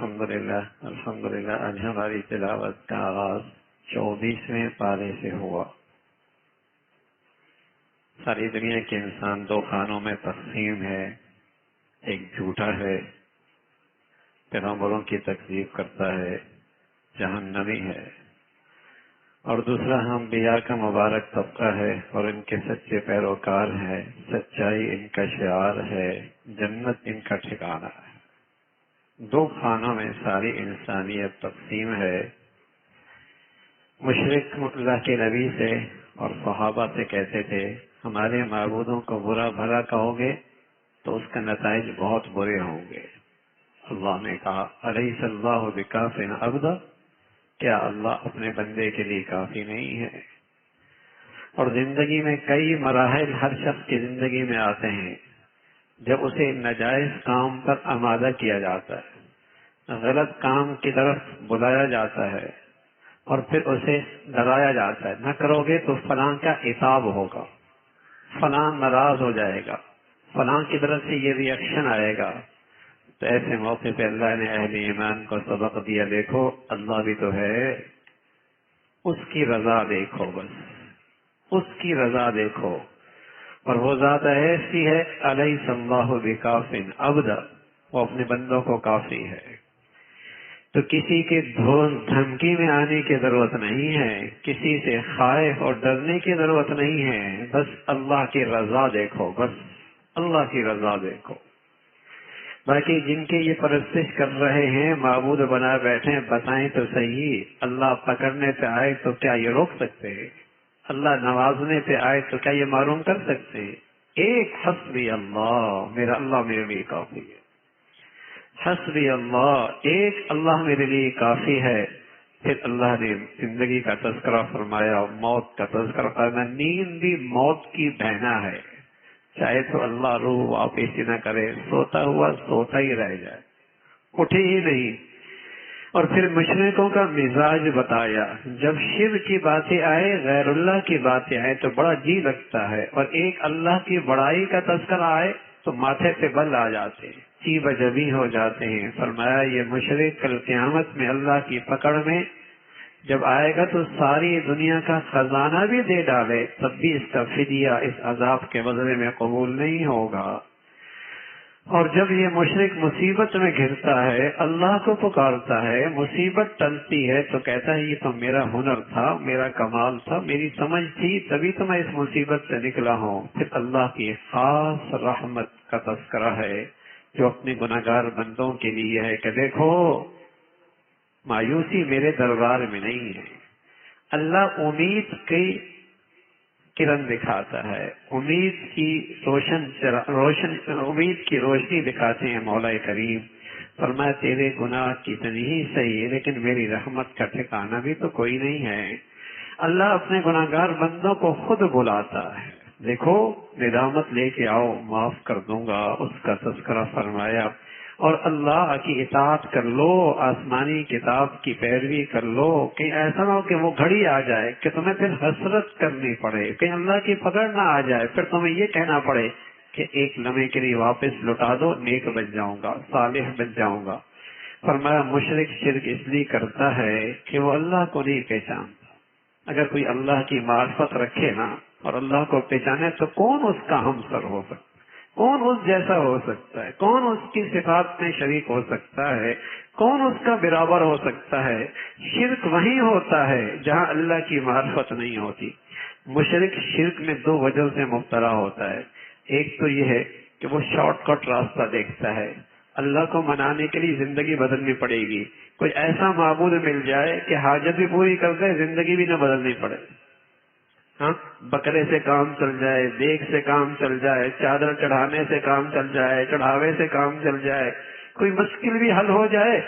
الحمدللہ آج ہماری تلاوت کا آغاز 24ویں پارے سے ہوا۔ ساری دنیا کے انسان دو خانوں میں تقسیم ہے، ایک جھوٹا ہے، پیغمبروں کی تکذیب کرتا ہے، جہنمی ہے، اور دوسرا انبیاء کا مبارک طبقہ ہے اور ان کے سچے پیروکار ہیں، سچائی ان کا شعار ہے، جنت ان کا ٹھکانہ ہے۔ دو خانوں میں ساری انسانیت تقسیم ہے۔ مشرک اللہ کے نبی سے اور صحابہ سے کہتے تھے ہمارے معبودوں کو برا بھلا کہو گے تو اس کا نتائج بہت برے ہوں گے۔ اللہ نے کہا الیس اللہ بکاف عبدا، کیا اللہ اپنے بندے کے لیے کافی نہیں ہے؟ اور زندگی میں کئی مراحل ہر شخص کی زندگی میں آتے ہیں جب اسے ناجائز کام پر آمادہ کیا جاتا ہے، غلط کام کی طرف بلایا جاتا ہے اور پھر اسے ڈرایا جاتا ہے نہ کرو گے تو فلاں کا عقاب ہوگا، فلاں ناراض ہو جائے گا، فلاں کی طرف سے یہ ری ایکشن آئے گا۔ تو ایسے موقع پہ اللہ نے اہل ایمان کو سبق دیا، دیکھو اللہ بھی تو ہے، اس کی رضا دیکھو، بس اس کی رضا دیکھو، اور وہ ذات ایسی ہے الیس اللہ بکاف عبدا، وہ اپنے بندوں کو کافی ہے۔ تو کسی کے دھمکی میں آنے کی ضرورت نہیں ہے، کسی سے خائف اور ڈرنے کی ضرورت نہیں ہے، بس اللہ کی رضا دیکھو، بس اللہ کی رضا دیکھو۔ باقی جن کے یہ پرستش کر رہے ہیں، معبود بنا بیٹھے، بتائیں تو صحیح، اللہ پکڑنے پہ آئے تو کیا یہ روک سکتے ہیں؟ اللہ نوازنے پہ آئے تو کیا یہ معلوم کر سکتے ہیں؟ ایک حسبی اللہ، میرا اللہ میرے لیے کافی ہے، حسبی اللہ، ایک اللہ میرے لیے کافی ہے۔ پھر اللہ نے زندگی کا تذکرہ فرمایا، موت کا تذکرہ فرمایا، نیند بھی موت کی بہنا ہے، چاہے تو اللہ روح واپس ہی نہ کرے، سوتا ہوا سوتا ہی رہ جائے، اٹھے ہی نہیں۔ اور پھر مشرکوں کا مزاج بتایا، جب شرک کی باتیں آئے، غیر اللہ کی باتیں آئے تو بڑا جی لگتا ہے، اور ایک اللہ کی بڑائی کا تذکرہ آئے تو ماتھے پہ بل آ جاتے ہیں، چی بجبی ہو جاتے ہیں۔ فرمایا یہ مشرک کل قیامت میں اللہ کی پکڑ میں جب آئے گا تو ساری دنیا کا خزانہ بھی دے ڈالے، تب بھی اس کا فدیہ اس عذاب کے بدلے میں قبول نہیں ہوگا۔ اور جب یہ مشرک مصیبت میں گھرتا ہے، اللہ کو پکارتا ہے، مصیبت ٹلتی ہے تو کہتا ہے یہ تو میرا ہنر تھا، میرا کمال تھا، میری سمجھ تھی، تبھی تو میں اس مصیبت سے نکلا ہوں۔ پھر اللہ کی خاص رحمت کا تذکرہ ہے جو اپنے گناہگار بندوں کے لیے ہے کہ دیکھو مایوسی میرے دربار میں نہیں ہے۔ اللہ امید کی کرن دکھاتا ہے، امید کی امید کی روشنی دکھاتے ہیں مولا کریم۔ فرمایا تیرے گناہ کتنی ہی صحیح لیکن میری رحمت کا ٹھکانہ بھی تو کوئی نہیں ہے۔ اللہ اپنے گناہگار بندوں کو خود بلاتا ہے، دیکھو ندامت لے کے آؤ، معاف کر دوں گا، اس کا تذکرہ فرمایا۔ اور اللہ کی اطاعت کر لو، آسمانی کتاب کی پیروی کر لو، کہ ایسا نہ ہو کہ وہ گھڑی آ جائے کہ تمہیں پھر حسرت کرنی پڑے، کہ اللہ کی پکڑ نہ آ جائے پھر تمہیں یہ کہنا پڑے کہ ایک لمحے کے لیے واپس لوٹا دو، نیک بن جاؤں گا، صالح بن جاؤں گا۔ فرمایا مشرک شرک اس لیے کرتا ہے کہ وہ اللہ کو نہیں پہچانتا۔ اگر کوئی اللہ کی معرفت رکھے نا اور اللہ کو پہچانے تو کون اس کا ہمسر ہو سکتا ہے، کون اس جیسا ہو سکتا ہے، کون اس کی صفات میں شریک ہو سکتا ہے، کون اس کا برابر ہو سکتا ہے؟ شرک وہیں ہوتا ہے جہاں اللہ کی معرفت نہیں ہوتی۔ مشرک شرک میں دو وجہ سے مبتلا ہوتا ہے، ایک تو یہ ہے کہ وہ شارٹ کٹ راستہ دیکھتا ہے، اللہ کو منانے کے لیے زندگی بدلنی پڑے گی، کوئی ایسا معبود مل جائے کہ حاجت بھی پوری کر دے، زندگی بھی نہ بدلنی پڑے، ہاں بکرے سے کام چل جائے، دیگ سے کام چل جائے، چادر چڑھانے سے کام چل جائے، چڑھاوے سے کام چل جائے، کوئی مشکل بھی حل ہو جائے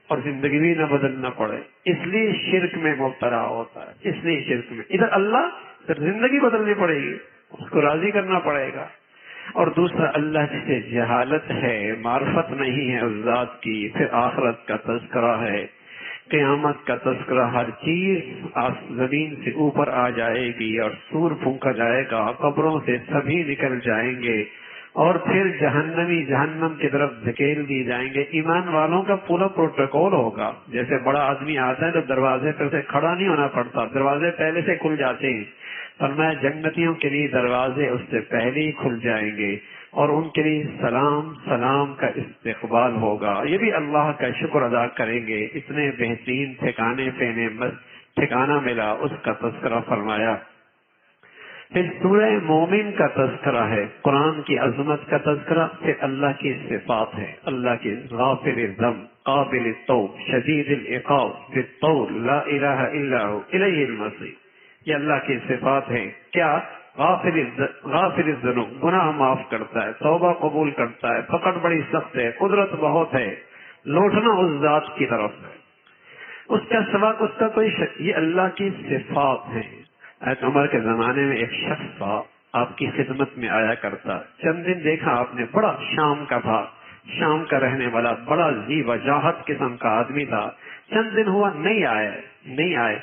اور زندگی بھی نہ بدلنا پڑے، اس لیے شرک میں مبتلا ہوتا ہے۔ اس لیے شرک میں ادھر اللہ، پھر زندگی بدلنی پڑے گی، اس کو راضی کرنا پڑے گا۔ اور دوسرا اللہ سے جہالت ہے، معرفت نہیں ہے اس ذات کی، پھر آخرت کا تذکرہ ہے، قیامت کا تذکرہ، ہر چیز زمین سے اوپر آ جائے گی اور سور پھونکا جائے گا، قبروں سے سبھی نکل جائیں گے، اور پھر جہنمی جہنم کی طرف دھکیل دی جائیں گے. ایمان والوں کا پورا پروٹوکول ہوگا. جیسے بڑا آدمی آتا ہے تو دروازے پر سے کھڑا نہیں ہونا پڑتا, دروازے پہلے سے کھل جاتے ہیں. فرمایا جنتیوں کے لیے دروازے اس سے پہلے ہی کھل جائیں گے اور ان کے لیے سلام سلام کا استقبال ہوگا. یہ بھی اللہ کا شکر ادا کریں گے, اتنے بہترین ٹھکانہ ملا, اس کا تذکرہ فرمایا. پھر سورہ مومن کا تذکرہ ہے, قرآن کی عظمت کا تذکرہ, پھر اللہ کی صفات ہے. اللہ کی غافر الذنب, قابل التوب, شدید العقاب, بالطول, لا الہ الا ہو, الیہ المصیر. یہ اللہ کی صفات ہیں. کیا؟ غافر الذنوب, گناہ معاف کرتا ہے, توبہ قبول کرتا ہے, پکڑ بڑی سخت ہے, قدرت بہت ہے, لوٹنا اس ذات کی طرف ہے, اس کا سوا اس کا کوئی یہ اللہ کی صفات ہیں. حضرت عمر کے زمانے میں ایک شخص تھا, آپ کی خدمت میں آیا کرتا. چند دن دیکھا آپ نے, بڑا شام کا تھا, شام کا رہنے والا, بڑا ذی وجاہت قسم کا آدمی تھا. چند دن ہوا نہیں آئے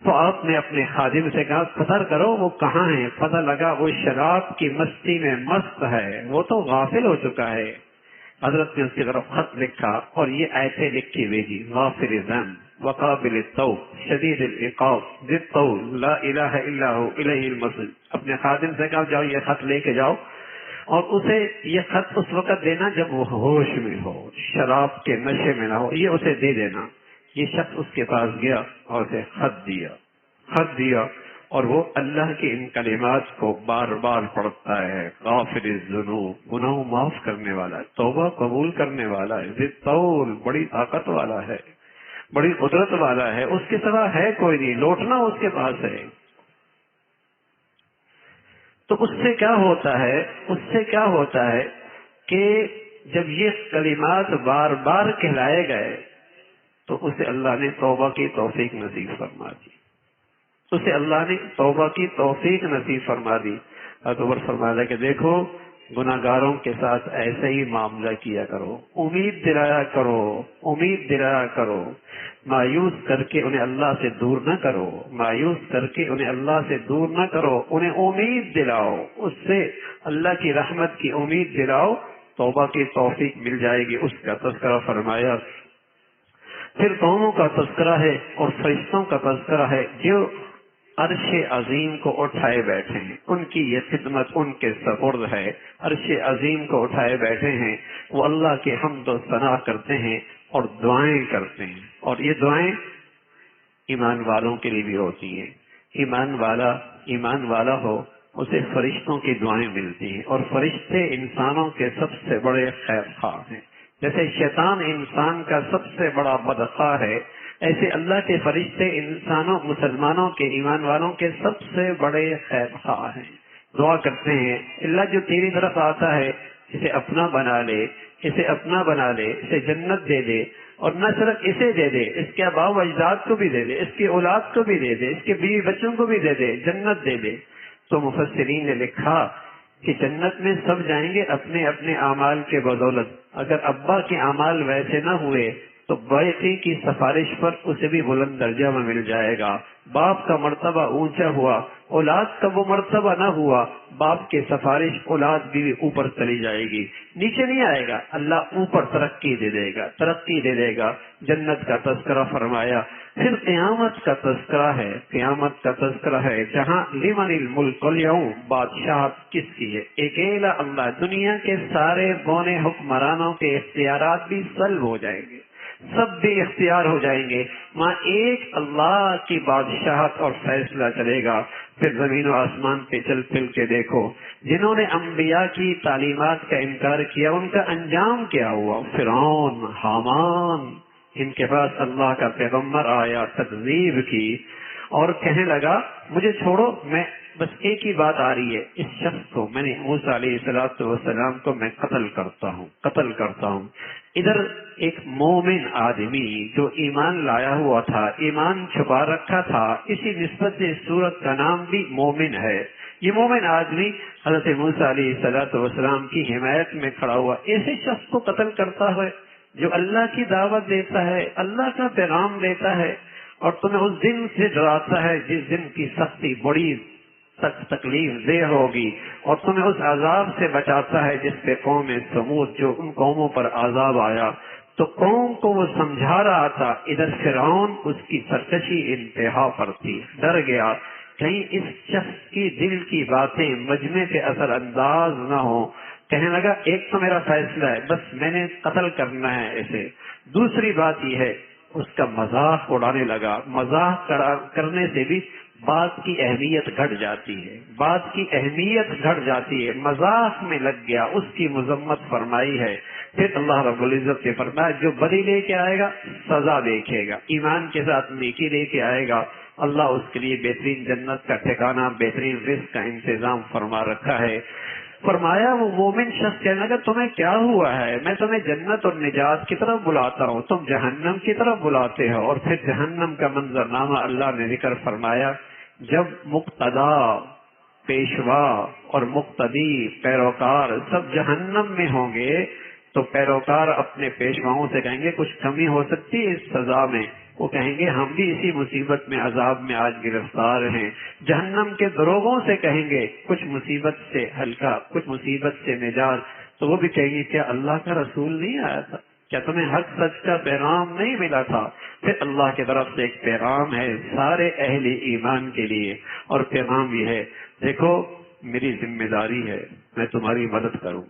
تو آپ نے اپنے خادم سے کہا پتہ کرو وہ کہاں ہیں. پتہ لگا وہ شراب کی مستی میں مست ہے, وہ تو غافل ہو چکا ہے. حضرت نے اس کی طرف خط لکھا اور یہ آیتیں لکھی بھیجی, غافر الذنب وقابل التوب شدید العقاب ذی الطول لا الہ الا ہو الیہ المصیر. اپنے خادم سے کہا جاؤ یہ خط لے کے جاؤ اور اسے یہ خط اس وقت دینا جب وہ ہوش میں ہو, شراب کے نشے میں نہ ہو, یہ اسے دے دینا. یہ شخص اس کے پاس گیا اور اسے خط دیا اور وہ اللہ کے ان کلمات کو بار بار پڑھتا ہے. غافر الذنوب, گناہ معاف کرنے والا ہے, توبہ قبول کرنے والا ہے, ذی الطول, بڑی طاقت والا ہے, بڑی قدرت والا ہے, اس کے سوا ہے کوئی نہیں, لوٹنا اس کے پاس ہے. تو اس سے کیا ہوتا ہے کہ جب یہ کلمات بار بار کہلائے گئے تو اسے اللہ نے توبہ کی توفیق نصیب فرما دی. حضرت عمر فرمایا کہ دیکھو گناہگاروں کے ساتھ ایسے ہی معاملہ کیا کرو, امید دلایا کرو, مایوس کر کے انہیں اللہ سے دور نہ کرو, انہیں امید دلاؤ, اس سے اللہ کی رحمت کی امید دلاؤ, توبہ کی توفیق مل جائے گی. اس کا تذکرہ فرمایا. پھر قوموں کا تذکرہ ہے اور فرشتوں کا تذکرہ ہے جو عرش عظیم کو اٹھائے بیٹھے ہیں, ان کی یہ خدمت ان کے سپرد ہے. عرش عظیم کو اٹھائے بیٹھے ہیں, وہ اللہ کے حمد و ثنا کرتے ہیں اور دعائیں کرتے ہیں. اور یہ دعائیں ایمان والوں کے لیے بھی ہوتی ہیں. ایمان والا ہو اسے فرشتوں کی دعائیں ملتی ہیں, اور فرشتے انسانوں کے سب سے بڑے خیر خواہ ہیں. جیسے شیطان انسان کا سب سے بڑا بدخواہ ہے, ایسے اللہ کے فرشتے انسانوں, مسلمانوں کے, ایمان والوں کے سب سے بڑے خیر خواہ ہیں. دعا کرتے ہیں اللہ جو تیری طرف آتا ہے اسے اپنا بنا لے, اسے جنت دے دے, اور نہ صرف اسے دے دے, اس کے آباء و اجداد کو بھی دے دے, اس کی اولاد کو بھی دے دے, اس کے بیوی بچوں کو بھی دے دے, جنت دے دے. تو مفسرین نے لکھا کہ جنت میں سب جائیں گے اپنے اپنے اعمال کے بدولت. اگر ابا کے اعمال ویسے نہ ہوئے تو بیٹی کی سفارش پر اسے بھی بلند درجہ میں مل جائے گا. باپ کا مرتبہ اونچا ہوا, اولاد کا وہ مرتبہ نہ ہوا, باپ کی سفارش اولاد بھی اوپر چلی جائے گی, نیچے نہیں آئے گا. اللہ اوپر ترقی دے دے گا. جنت کا تذکرہ فرمایا. پھر قیامت کا تذکرہ ہے جہاں لمن الملک اليوم, بادشاہت کس کی ہے؟ اکیلا اللہ. دنیا کے سارے بونے حکمرانوں کے اختیارات بھی سلب ہو جائیں گے, سب بھی اختیار ہو جائیں گے, وہاں ایک اللہ کی بادشاہت اور فیصلہ چلے گا. پھر زمین و آسمان پہ چل پھر کے دیکھو, جنہوں نے انبیاء کی تعلیمات کا انکار کیا ان کا انجام کیا ہوا. فرعون, حامان, ان کے پاس اللہ کا پیغمبر آیا, تکذیب کی اور کہنے لگا مجھے چھوڑو, میں بس ایک ہی بات آ رہی ہے, اس شخص کو میں نے موسیٰ علیہ السلام کو میں قتل کرتا ہوں. ادھر ایک مومن آدمی جو ایمان لایا ہوا تھا, ایمان چھپا رکھا تھا, اسی نسبت سے سورت کا نام بھی مومن ہے. یہ مومن آدمی حضرت موسیٰ علیہ السلام کی حمایت میں کھڑا ہوا, ایسے شخص کو قتل کرتا ہے جو اللہ کی دعوت دیتا ہے, اللہ کا پیغام دیتا ہے, اور تمہیں اس دن سے ڈراتا ہے جس دن کی سختی بڑی تکلیف دہ ہوگی، اور تمہیں اس عذاب سے بچاتا ہے جس پہ قوم سمود جو ان قوموں پر عذاب آیا تو قوم کو وہ سمجھا رہا تھا، ادھر فرعون اس کی سرکشی انتہا پر تھی، ڈر گیا کہیں اس شخص کی دل کی باتیں مجمع پہ اثر انداز نہ ہو، کہنے لگا ایک تو میرا فیصلہ ہے، بس میں نے قتل کرنا ہے اسے، دوسری بات یہ ہے اس کا مذاق اڑانے لگا، مذاق کرنے سے بھی بات کی اہمیت گھٹ جاتی ہے، بات کی اہمیت گھٹ جاتی ہے، مذاق میں لگ گیا، اس کی مذمت فرمائی ہے۔ پھر اللہ رب العزت نے فرمایا جو بدی لے کے آئے گا سزا دیکھے گا، ایمان کے ساتھ نیکی لے کے آئے گا اللہ اس کے لیے بہترین جنت کا ٹھکانہ، بہترین رزق کا انتظام فرما رکھا ہے۔ فرمایا وہ مومن شخص کہنے لگا تمہیں کیا ہوا ہے، میں تمہیں جنت اور نجات کی طرف بلاتا ہوں، تم جہنم کی طرف بلاتے ہو۔ اور پھر جہنم کا منظرنامہ اللہ نے ذکر فرمایا، جب مقتدا، پیشوا اور مقتدی، پیروکار سب جہنم میں ہوں گے تو پیروکار اپنے پیشواؤں سے کہیں گے کچھ کمی ہو سکتی ہے اس سزا میں، وہ کہیں گے ہم بھی اسی مصیبت میں عذاب میں آج گرفتار ہیں۔ جہنم کے دروغوں سے کہیں گے کچھ مصیبت سے ہلکا، کچھ مصیبت سے نجات، تو وہ بھی کہیں گے کیا اللہ کا رسول نہیں آیا تھا، کیا تمہیں حق سچ کا پیغام نہیں ملا تھا؟ پھر اللہ کی طرف سے ایک پیغام ہے سارے اہل ایمان کے لیے، اور پیغام یہ ہے دیکھو میری ذمہ داری ہے میں تمہاری مدد کروں،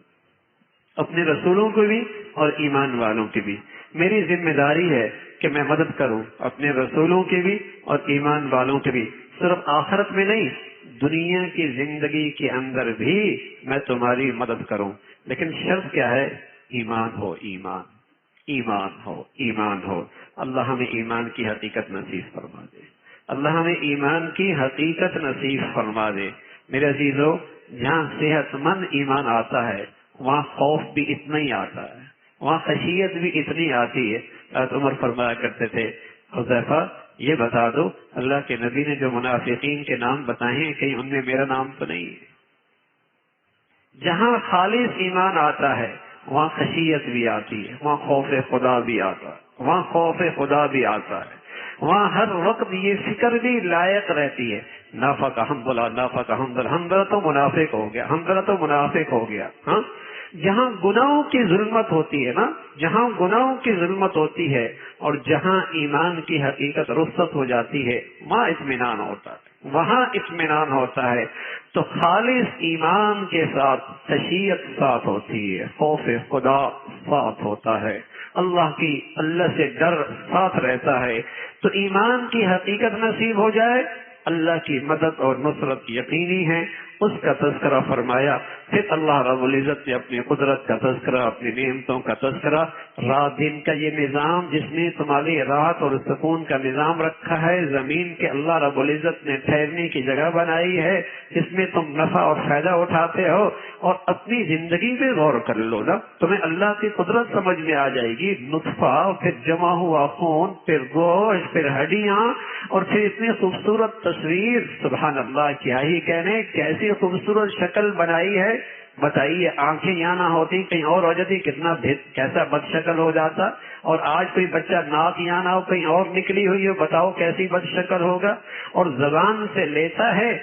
اپنے رسولوں کو بھی اور ایمان والوں کی بھی میری ذمہ داری ہے کہ میں مدد کروں، اپنے رسولوں کی بھی اور ایمان والوں کی بھی، صرف آخرت میں نہیں دنیا کی زندگی کے اندر بھی میں تمہاری مدد کروں، لیکن شرط کیا ہے؟ ایمان ہو، ایمان، ایمان ہو، ایمان ہو۔ اللہ ہمیں ایمان کی حقیقت نصیب فرما دے، اللہ ہمیں ایمان کی حقیقت نصیب فرما دے۔ میرے عزیزو، جہاں صحت مند ایمان آتا ہے وہاں خوف بھی اتنا ہی آتا ہے، وہاں خشیت بھی اتنی آتی ہے۔ حضرت عمر فرمایا کرتے تھے حذیفہ یہ بتا دو اللہ کے نبی نے جو منافقین کے نام بتائے ہیں کہیں ان میں میرا نام تو نہیں ہے؟ جہاں خالص ایمان آتا ہے وہاں خشیت بھی آتی ہے، وہاں خوف خدا بھی آتا ہے، وہاں خوف خدا بھی آتا ہے، وہاں ہر وقت یہ فکر بھی لائق رہتی ہے نافق حنظلہ، نافق حنظلہ، حنظلہ تو منافق ہو گیا، حنظلہ تو منافق ہو گیا۔ ہاں، جہاں گناہوں کی ظلمت ہوتی ہے نا، جہاں گناہوں کی ظلمت ہوتی ہے اور جہاں ایمان کی حقیقت رخصت ہو جاتی ہے وہاں اطمینان ہوتا ہے، وہاں اطمینان ہوتا ہے۔ تو خالص ایمان کے ساتھ خشیت ساتھ ہوتی ہے، خوف خدا ساتھ ہوتا ہے، اللہ سے ڈر ساتھ رہتا ہے۔ تو ایمان کی حقیقت نصیب ہو جائے، اللہ کی مدد اور نصرت یقینی ہے، اس کا تذکرہ فرمایا۔ پھر اللہ رب العزت نے اپنی قدرت کا تذکرہ، اپنی نعمتوں کا تذکرہ، رات دن کا یہ نظام جس نے تمہاری راحت اور سکون کا نظام رکھا ہے، زمین کے اللہ رب العزت نے ٹھہرنے کی جگہ بنائی ہے، اس میں تم نفع اور فائدہ اٹھاتے ہو، اور اپنی زندگی پہ غور کر لو نا، تمہیں اللہ کی قدرت سمجھ میں آ جائے گی۔ نطفہ، پھر جمع ہوا خون، پھر گوشت، پھر ہڈیاں، اور پھر اتنی خوبصورت تصویر، سبحان اللہ، کیا ہی کہنے، کیسی خوبصورت شکل بنائی ہے۔ بتائیے آنکھیں یہاں نہ ہوتی کہیں اور ہو جاتی، کیسا بد شکل ہو جاتا، اور آج کوئی بچہ ناک یہاں نہ ہو کہیں اور نکلی ہوئی ہو، بتاؤ کیسی بد شکل ہوگا۔ اور زبان سے لیتا ہے،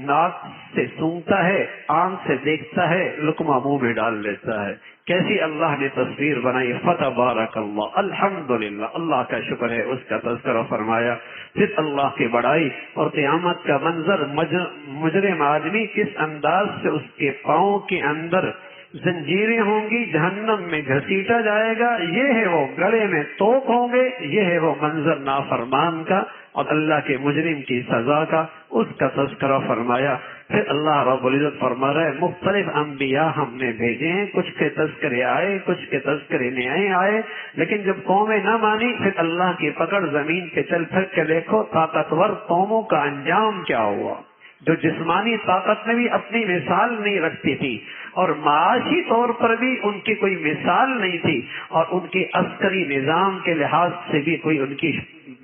ناک سے سونگتا ہے، آنکھ سے دیکھتا ہے، لقمہ منہ میں ڈال لیتا ہے، کیسی اللہ نے تصویر بنائی۔ فتبارک اللہ، الحمدللہ، اللہ کا شکر ہے، اس کا تذکرہ فرمایا۔ پھر اللہ کی بڑائی اور قیامت کا منظر، مجرم آدمی کس انداز سے اس کے پاؤں کے اندر زنجیریں ہوں گی، جہنم میں گھسیٹا جائے گا، یہ ہے وہ، گلے میں توق ہوں گے، یہ ہے وہ منظر نافرمان کا اور اللہ کے مجرم کی سزا کا، اس کا تذکرہ فرمایا۔ پھر اللہ رب العزت فرما رہا ہے مختلف انبیاء ہم نے بھیجے ہیں، کچھ کے تذکرے آئے، کچھ کے تذکرے نہیں آئے، لیکن جب قومیں نہ مانی پھر اللہ کی پکڑ زمین پہ چل پھر کے دیکھو طاقتور قوموں کا انجام کیا ہوا، جو جسمانی طاقت میں بھی اپنی مثال نہیں رکھتی تھی اور معاشی طور پر بھی ان کی کوئی مثال نہیں تھی، اور ان کے عسکری نظام کے لحاظ سے بھی کوئی ان کی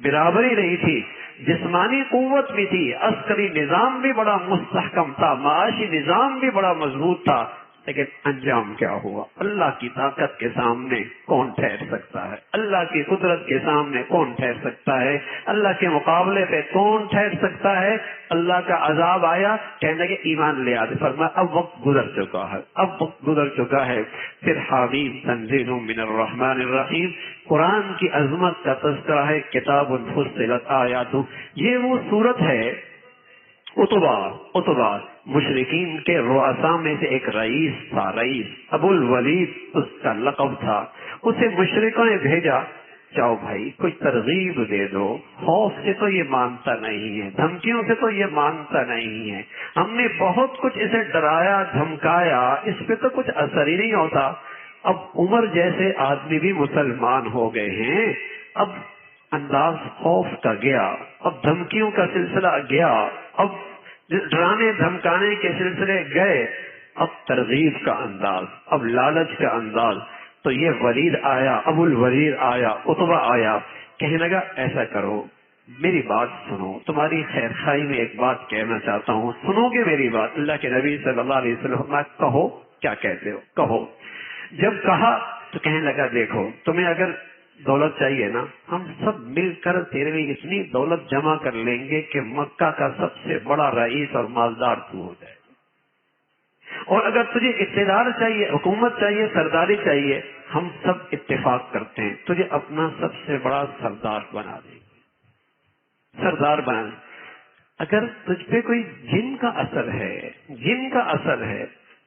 برابری نہیں تھی۔ جسمانی قوت بھی تھی، عسکری نظام بھی بڑا مستحکم تھا، معاشی نظام بھی بڑا مضبوط تھا، لیکن انجام کیا ہوا؟ اللہ کی طاقت کے سامنے کون ٹھہر سکتا ہے؟ اللہ کی قدرت کے سامنے کون ٹھہر سکتا ہے؟ اللہ کے مقابلے پہ کون ٹھہر سکتا ہے؟ اللہ کا عذاب آیا، کہنے لگے ایمان لے آتے، فرمایا اب وقت گزر چکا ہے، اب وقت گزر چکا ہے۔ پھر حامیم تنزیل من الرحمن الرحیم، قرآن کی عظمت کا تذکرہ ہے، کتاب فصلت آیاتہ، یہ وہ صورت ہے۔ اتبا مشرکین کے رؤساء میں سے ایک رئیس تھا، رئیس ابو الولید اس کا لقب تھا۔ اسے مشرکوں نے بھیجا، جاؤ بھائی کوئی ترغیب دے دو، خوف سے تو یہ مانتا نہیں ہے، دھمکیوں سے تو یہ مانتا نہیں ہے، ہم نے بہت کچھ اسے ڈرایا دھمکایا، اس پہ تو کچھ اثر ہی نہیں ہوتا۔ اب عمر جیسے آدمی بھی مسلمان ہو گئے ہیں، اب انداز خوف کا گیا، اب دھمکیوں کا سلسلہ گیا، اب ڈرانے دھمکانے کے سلسلے گئے، اب ترغیب کا انداز، اب لالچ کا انداز۔ تو یہ ولید آیا، ابو الولید آیا، اتبا آیا، کہنے لگا ایسا کرو، میری بات سنو، تمہاری خیر خواہی میں ایک بات کہنا چاہتا ہوں، سنو گے میری بات؟ اللہ کے نبی صلی اللہ علیہ وسلم، کہو کیا کہتے ہو، کہو۔ جب کہا تو کہنے لگا دیکھو تمہیں اگر دولت چاہیے نا، ہم سب مل کر تیرے لیے اتنی دولت جمع کر لیں گے کہ مکہ کا سب سے بڑا رئیس اور مالدار تو ہو جائے، اور اگر تجھے اقتدار چاہیے، حکومت چاہیے، سرداری چاہیے، ہم سب اتفاق کرتے ہیں تجھے اپنا سب سے بڑا سردار بنا دیں گے، سردار بنا دیں۔ اگر تجھ پہ کوئی جن کا اثر ہے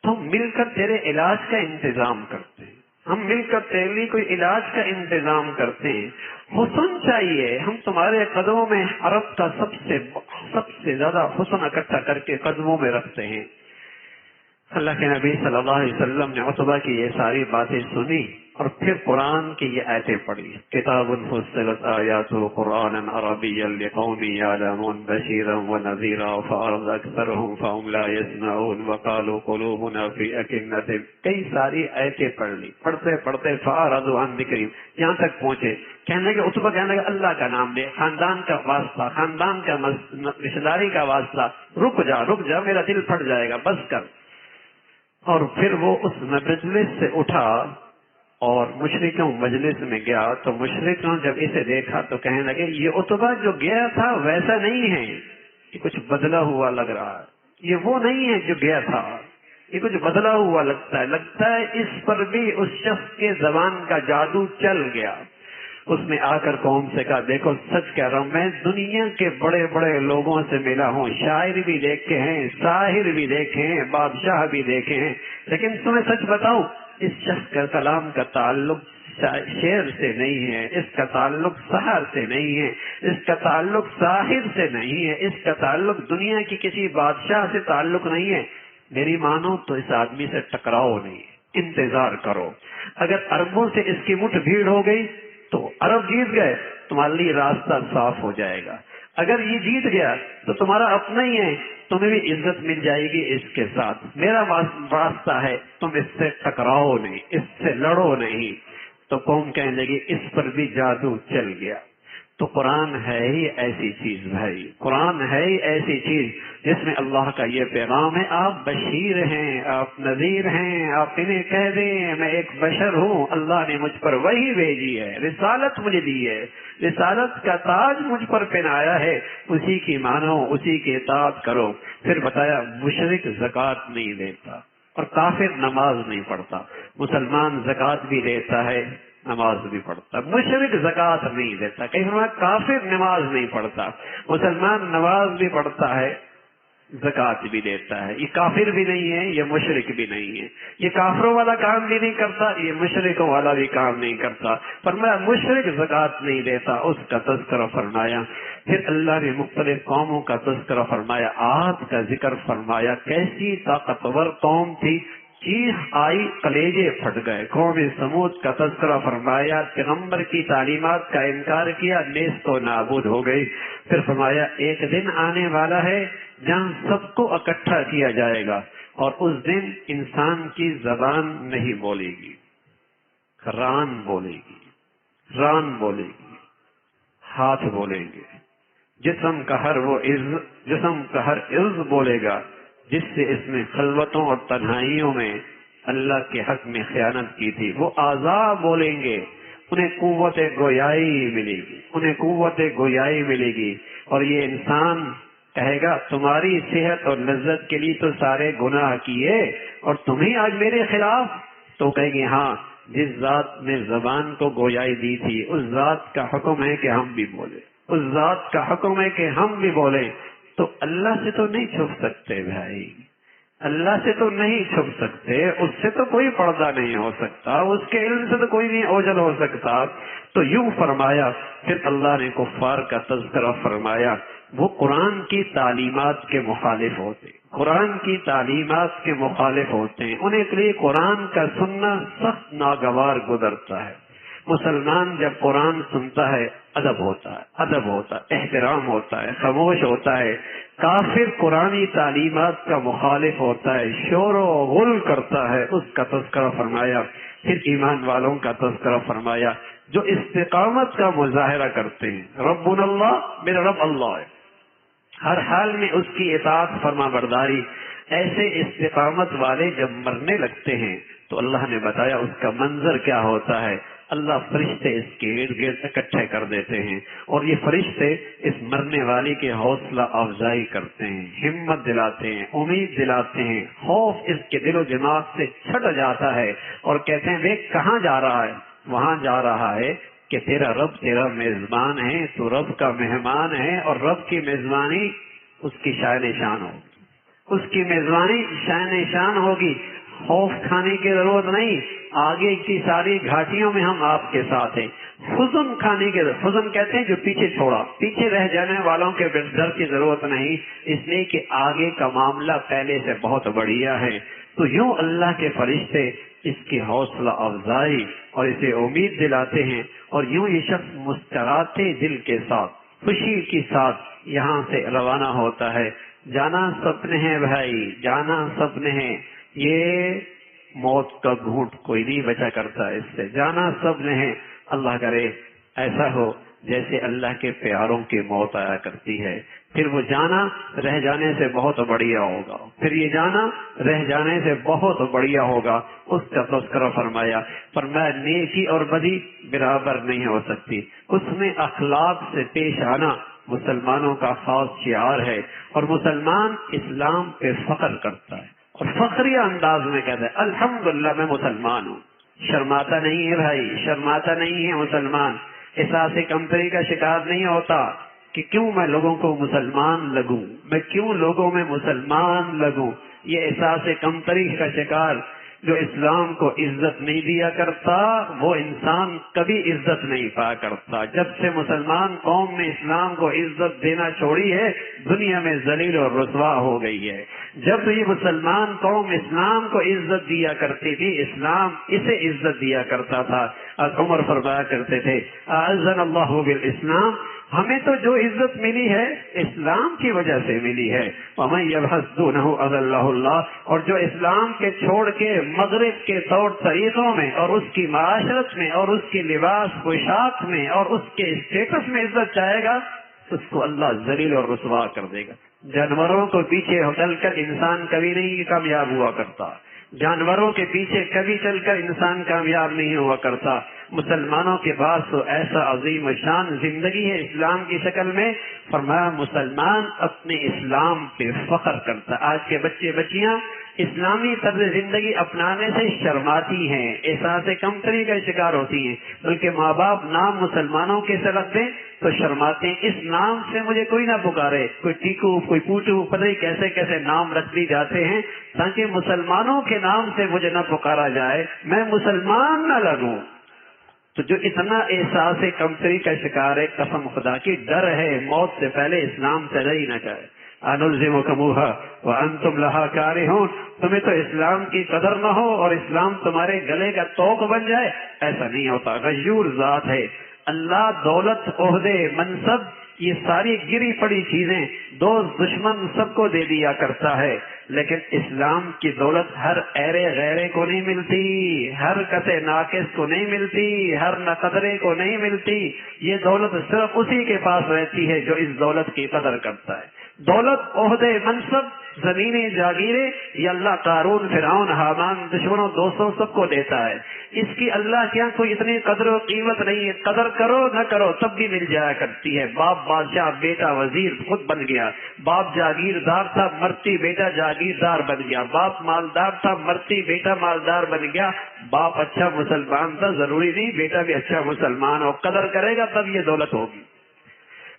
تو ہم مل کر تیرے علاج کا انتظام کرتے ہیں، ہم مل کر تیرے لیے کوئی علاج کا انتظام کرتے ہیں۔ حسن چاہیے، ہم تمہارے قدموں میں عرب کا سب سے زیادہ حسن اکٹھا کر کے قدموں میں رکھتے ہیں۔ اللہ کے نبی صلی اللہ علیہ وسلم نے عتبہ کی یہ ساری باتیں سنی اور پھر قرآن کی یہ آیتیں پڑھی، کتاب فصلت آیاتہ قرآنا عربیا لقوم یعلمون بشیرا ونذیرا فأعرض اکثرهم فهم لا يسمعون وقالوا قلوبنا فی اکنۃ، کئی ساری آیتیں پڑھ لی، پڑھتے پڑھتے فأعرضوا عن ذکری، یہاں تک پہنچے کہنے لگے عتبہ کہنے لگے اللہ کا نام لے، خاندان کا واسطہ، خاندان کا رشتہ داری کا واسطہ، رک جا میرا دل پھٹ جائے گا، بس کر۔ اور پھر وہ اس مجلس سے اٹھا اور مشرکوں مجلس میں گیا تو مشرکوں جب اسے دیکھا تو کہنے لگے یہ عتبہ جو گیا تھا ویسا نہیں ہے، یہ کچھ بدلا ہوا لگ رہا ہے، یہ وہ نہیں ہے جو گیا تھا، یہ کچھ بدلا ہوا لگتا ہے اس پر بھی اس شخص کے زبان کا جادو چل گیا۔ اس نے آ کر قوم سے کہا دیکھو سچ کہہ رہا ہوں، میں دنیا کے بڑے بڑے لوگوں سے ملا ہوں، شاعر بھی دیکھے ہیں، ساحر بھی دیکھے ہیں، بادشاہ بھی دیکھے ہیں، لیکن تمہیں سچ بتاؤں اس شخص کا کلام کا تعلق شعر سے نہیں ہے، اس کا تعلق سحر سے نہیں ہے، اس کا تعلق ساحر سے نہیں ہے، اس کا تعلق دنیا کی کسی بادشاہ سے تعلق نہیں ہے، میری مانو تو اس آدمی سے ٹکراؤ نہیں، انتظار کرو، اگر عربوں سے اس کی مٹھ بھیڑ ہو گئی تو عرب جیت گئے، تمہارے لیے راستہ صاف ہو جائے گا، اگر یہ جیت گیا تو تمہارا اپنا ہی ہے، تمہیں بھی عزت مل جائے گی اس کے ساتھ، میرا واسطہ ہے، تم اس سے ٹکراؤ نہیں، اس سے لڑو نہیں۔ تو قوم کہنے لگی اس پر بھی جادو چل گیا۔ تو قرآن ہے ہی ایسی چیز بھائی، قرآن ہے ہی ایسی چیز جس میں اللہ کا یہ پیغام ہے، آپ بشیر ہیں، آپ نذیر ہیں، آپ انہیں کہہ دیں میں ایک بشر ہوں، اللہ نے مجھ پر وحی بھیجی ہے، رسالت مجھے دی ہے، رسالت کا تاج مجھ پر پہنایا ہے، اسی کی مانو، اسی کی اطاعت کرو۔ پھر بتایا مشرک زکوٰۃ نہیں دیتا اور کافر نماز نہیں پڑھتا، مسلمان زکوٰۃ بھی دیتا ہے نماز بھی پڑھتا، مشرک زکوٰۃ نہیں دیتا، کہیں فرمایا کافر نماز نہیں پڑھتا، مسلمان نماز بھی پڑھتا ہے زکوٰۃ بھی دیتا ہے، یہ کافر بھی نہیں ہے، یہ مشرک بھی نہیں ہے، یہ کافروں والا کام بھی نہیں کرتا، یہ مشرکوں والا بھی کام نہیں کرتا، فرمایا مشرک زکوٰۃ نہیں دیتا، اس کا تذکرہ فرمایا۔ پھر اللہ نے مختلف قوموں کا تذکرہ فرمایا، عاد کا ذکر فرمایا، کیسی طاقتور قوم تھی، چیخ آئی کلیجے پھٹ گئے، قوم سمود کا تذکرہ فرمایا، پیغمبر کی تعلیمات کا انکار کیا، نیست و نابود ہو گئی۔ پھر فرمایا ایک دن آنے والا ہے جہاں سب کو اکٹھا کیا جائے گا اور اس دن انسان کی زبان نہیں بولے گی، ران بولے گی، ران بولے گی، ہاتھ بولیں گے، جسم کا ہر عضو بولے گا، جس سے اس میں خلوتوں اور تنہائیوں میں اللہ کے حق میں خیانت کی تھی، وہ آزاد بولیں گے، انہیں قوت گویائی ملے گی، انہیں قوت گویائی ملے گی۔ اور یہ انسان کہے گا تمہاری صحت اور لذت کے لیے تو سارے گناہ کیے اور تمہیں آج میرے خلاف، تو کہیں گے ہاں جس ذات نے زبان کو گویائی دی تھی اس ذات کا حکم ہے کہ ہم بھی بولیں، اس ذات کا حکم ہے کہ ہم بھی بولیں۔ تو اللہ سے تو نہیں چھپ سکتے بھائی، اللہ سے تو نہیں چھپ سکتے، اس سے تو کوئی پردہ نہیں ہو سکتا، اس کے علم سے تو کوئی نہیں اوجھل ہو سکتا۔ تو یوں فرمایا، پھر اللہ نے کفار کا تذکرہ فرمایا، وہ قرآن کی تعلیمات کے مخالف ہوتے، قرآن کی تعلیمات کے مخالف ہوتے ہیں، انہیں کے لیے قرآن کا سننا سخت ناگوار گزرتا ہے۔ مسلمان جب قرآن سنتا ہے ادب ہوتا ہے، ادب ہوتا ہے، احترام ہوتا ہے، خاموش ہوتا ہے۔ کافر قرآنی تعلیمات کا مخالف ہوتا ہے، شور و غل کرتا ہے، اس کا تذکرہ فرمایا۔ پھر ایمان والوں کا تذکرہ فرمایا جو استقامت کا مظاہرہ کرتے ہیں، ربنا اللہ، میرا رب اللہ ہے، ہر حال میں اس کی اطاعت فرما برداری۔ ایسے استقامت والے جب مرنے لگتے ہیں تو اللہ نے بتایا اس کا منظر کیا ہوتا ہے۔ اللہ فرشتے اس کے ارد گرد اکٹھے کر دیتے ہیں اور یہ فرشتے اس مرنے والی کے حوصلہ افزائی کرتے ہیں، ہمت دلاتے ہیں، امید دلاتے ہیں، خوف اس کے دل و دماغ سے چھٹ جاتا ہے اور کہتے ہیں وہ کہاں جا رہا ہے؟ وہاں جا رہا ہے کہ تیرا رب تیرا میزبان ہے، تو رب کا مہمان ہے اور رب کی میزبانی اس کی شان شان ہوگی، اس کی میزبانی شان شان ہوگی۔ خوف کھانے کی ضرورت نہیں، آگے کی ساری گھاٹیوں میں ہم آپ کے ساتھ ہیں۔ حزن کھانے کے، حزن کہتے ہیں جو پیچھے چھوڑا، پیچھے رہ جانے والوں کے ڈر کی ضرورت نہیں، اس لیے کہ آگے کا معاملہ پہلے سے بہت بڑھیا ہے۔ تو یوں اللہ کے فرشتے اس کی حوصلہ افزائی اور اسے امید دلاتے ہیں، اور یوں یہ شخص مسکراتے دل کے ساتھ، خوشی کے ساتھ یہاں سے روانہ ہوتا ہے۔ جانا سپنے ہیں بھائی، جانا سپنے ہیں، یہ موت کا گھونٹ کوئی نہیں بچا کرتا، اس سے جانا سب نے ہے۔ اللہ کرے ایسا ہو جیسے اللہ کے پیاروں کی موت آیا کرتی ہے، پھر وہ جانا رہ جانے سے بہت بڑھیا ہوگا، پھر یہ جانا رہ جانے سے بہت بڑھیا ہوگا۔ اس کا تذکرہ فرمایا، فرمایا نیکی اور بدی برابر نہیں ہو سکتی، اس میں اخلاق سے پیش آنا مسلمانوں کا خاص شعار ہے، اور مسلمان اسلام پہ فخر کرتا ہے اور فخریہ انداز میں کہتا ہے الحمدللہ میں مسلمان ہوں، شرماتا نہیں ہے بھائی، شرماتا نہیں ہے مسلمان، احساس کمتری کا شکار نہیں ہوتا کہ کیوں میں لوگوں کو مسلمان لگوں، میں کیوں لوگوں میں مسلمان لگوں۔ یہ احساس کمتری کا شکار جو اسلام کو عزت نہیں دیا کرتا وہ انسان کبھی عزت نہیں پایا کرتا۔ جب سے مسلمان قوم نے اسلام کو عزت دینا چھوڑی ہے دنیا میں ذلیل اور رسوا ہو گئی ہے۔ جب یہ مسلمان قوم اسلام کو عزت دیا کرتی تھی اسلام اسے عزت دیا کرتا تھا۔ عمر فرمایا کرتے تھے اعزنا اللہ بالاسلام، ہمیں تو جو عزت ملی ہے اسلام کی وجہ سے ملی ہے۔ ومن یبحث دونہ اضلہ اللہ، اور جو اسلام کے چھوڑ کے مغرب کے طور طریقوں میں اور اس کی معاشرت میں اور اس کے لباس پوشاک میں اور اس کے اسٹیٹس میں عزت چاہے گا اس کو اللہ ذلیل اور رسوا کر دے گا۔ جانوروں کو پیچھے چل کر انسان کبھی نہیں کامیاب ہوا کرتا، جانوروں کے پیچھے کبھی چل کر انسان کامیاب نہیں ہوا کرتا۔ مسلمانوں کے پاس تو ایسا عظیم شان زندگی ہے اسلام کی شکل میں، فرمایا مسلمان اپنے اسلام پہ فخر کرتا۔ آج کے بچے بچیاں اسلامی طرز زندگی اپنانے سے شرماتی ہیں، احساس کمتری کا شکار ہوتی ہیں، بلکہ ماں باپ نام مسلمانوں کے سے رکھ دیں تو شرماتے ہیں، اس نام سے مجھے کوئی نہ پکارے، کوئی ٹیکو کوئی پوٹو، پتہ نہیں کیسے کیسے نام رکھ دی جاتے ہیں تاکہ مسلمانوں کے نام سے مجھے نہ پکارا جائے، میں مسلمان نہ لگوں۔ تو جو اتنا احساس کمتری کا شکار ہے قسم خدا کی ڈر ہے موت سے پہلے اسلام سے رہی نہ جائے۔ انلزمکموها وانتم لها کارہون، تمہیں تو اسلام کی قدر نہ ہو اور اسلام تمہارے گلے کا توق بن جائے، ایسا نہیں ہوتا۔ غیور ذات ہے اللہ، دولت عہدے منصب یہ ساری گری پڑی چیزیں دوست دشمن سب کو دے دیا کرتا ہے، لیکن اسلام کی دولت ہر ایرے غیرے کو نہیں ملتی، ہر کسے ناقص کو نہیں ملتی، ہر نقدرے کو نہیں ملتی۔ یہ دولت صرف اسی کے پاس رہتی ہے جو اس دولت کی قدر کرتا ہے۔ دولت، عہدے، منصب، زمینیں، جاگیریں، یہ اللہ قارون، فرعون، حامان، دشمنوں، دوستوں سب کو دیتا ہے. اس کی اللہ کے یہاں کوئی اتنی قدر و قیمت نہیں ہے. قدر کرو نہ کرو تب بھی مل جایا کرتی ہے. باپ بادشاہ، بیٹا وزیر خود بن گیا. باپ جاگیردار تھا، مرتی بیٹا جاگیردار بن گیا. باپ مالدار تھا، مرتی بیٹا مالدار بن گیا. باپ اچھا مسلمان تھا، ضروری نہیں بیٹا بھی اچھا مسلمان ہو. قدر کرے گا تب یہ دولت ہوگی،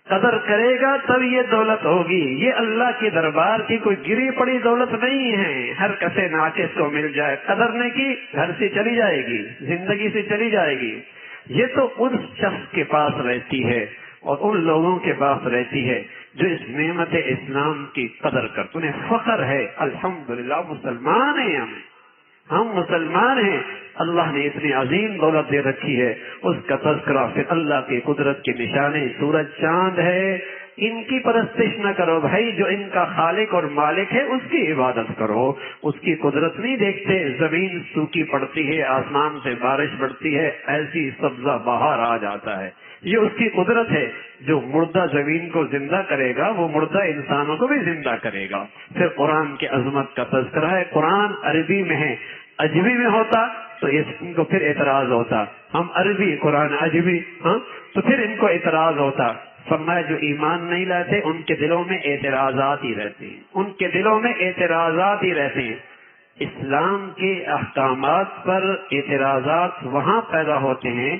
قدر کرے گا تب یہ دولت ہوگی. یہ اللہ کے دربار کی کوئی گری پڑی دولت نہیں ہے. ہر کسے ناچس کو مل جائے، قدر نے کی گھر سے چلی جائے گی، زندگی سے چلی جائے گی. یہ تو ان شخص کے پاس رہتی ہے اور ان لوگوں کے پاس رہتی ہے جو اس نعمت اسلام کی قدر کرتے. انہیں فخر ہے، الحمدللہ مسلمان ہیں، ہم مسلمان ہیں. اللہ نے اتنی عظیم دولت دے رکھی ہے، اس کا تذکرہ پھر اللہ کی قدرت کے نشانے سورج چاند ہے. ان کی پرستش نہ کرو بھائی، جو ان کا خالق اور مالک ہے اس کی عبادت کرو. اس کی قدرت نہیں دیکھتے، زمین سوکھی پڑتی ہے، آسمان سے بارش پڑتی ہے، ایسی سبزہ باہر آ جاتا ہے. یہ اس کی قدرت ہے. جو مردہ زمین کو زندہ کرے گا وہ مردہ انسانوں کو بھی زندہ کرے گا. پھر قرآن کی عظمت کا تذکرہ ہے. قرآن عربی میں ہے، عجمی میں ہوتا تو ان کو پھر اعتراض ہوتا. ہم عربی، قرآن عجمی، ہاں تو پھر ان کو اعتراض ہوتا. فرمایا جو ایمان نہیں لاتے ان کے دلوں میں اعتراضات ہی رہتے ہیں، ان کے دلوں میں اعتراضات ہی رہتے ہیں. اسلام کے احکامات پر اعتراضات وہاں پیدا ہوتے ہیں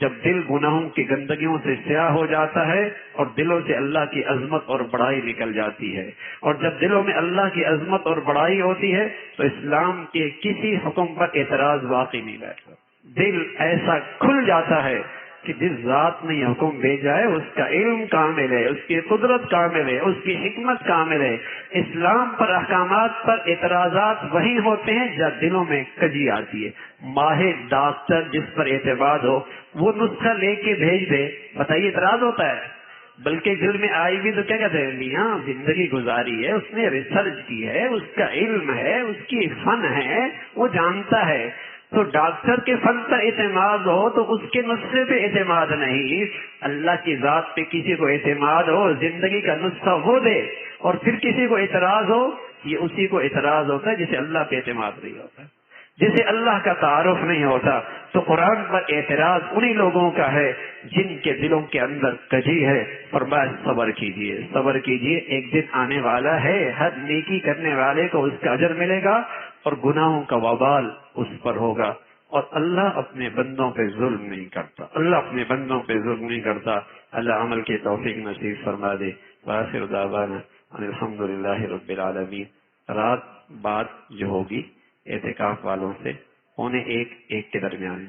جب دل گناہوں کی گندگیوں سے سیاہ ہو جاتا ہے اور دلوں سے اللہ کی عظمت اور بڑائی نکل جاتی ہے. اور جب دلوں میں اللہ کی عظمت اور بڑائی ہوتی ہے تو اسلام کے کسی حکم پر اعتراض باقی نہیں رہتا. دل ایسا کھل جاتا ہے کہ جس ذات نے یہ حکم بھیجا ہے اس کا علم کامل ہے، اس کی قدرت کامل ہے، اس کی حکمت کامل ہے. اسلام پر احکامات پر اعتراضات وہی ہوتے ہیں جب دلوں میں کجی آتی ہے. ماہر ڈاکٹر جس پر اعتماد ہو وہ نسخہ لے کے بھیج دے، بتائیے اعتراض ہوتا ہے؟ بلکہ دل میں آئی بھی تو کیا کہتے ہیں، میاں زندگی گزاری ہے، اس نے ریسرچ کی ہے، اس کا علم ہے، اس کی فن ہے، وہ جانتا ہے. تو ڈاکٹر کے فن پر اعتماد ہو تو اس کے نسخے پہ اعتماد نہیں. اللہ کی ذات پہ کسی کو اعتماد ہو، زندگی کا نسخہ وہ دے، اور پھر کسی کو اعتراض ہو، یہ اسی کو اعتراض ہوتا ہے جسے اللہ پہ اعتماد نہیں ہوتا، جسے اللہ کا تعارف نہیں ہوتا. تو قرآن پر اعتراض انہی لوگوں کا ہے جن کے دلوں کے اندر کجی ہے. فرمایا صبر کیجئے، صبر کیجئے، ایک دن آنے والا ہے ہر نیکی کرنے والے کو اس کا اجر ملے گا اور گناہوں کا وبال اس پر ہوگا. اور اللہ اپنے بندوں پہ ظلم نہیں کرتا، اللہ اپنے بندوں پہ ظلم نہیں کرتا. اللہ عمل کی توفیق نصیب فرما دے. وآخر دعوانا ان الحمدللہ رب العالمین. رات بات جو ہوگی اعتکاف والوں سے، انہیں ایک کے درمیان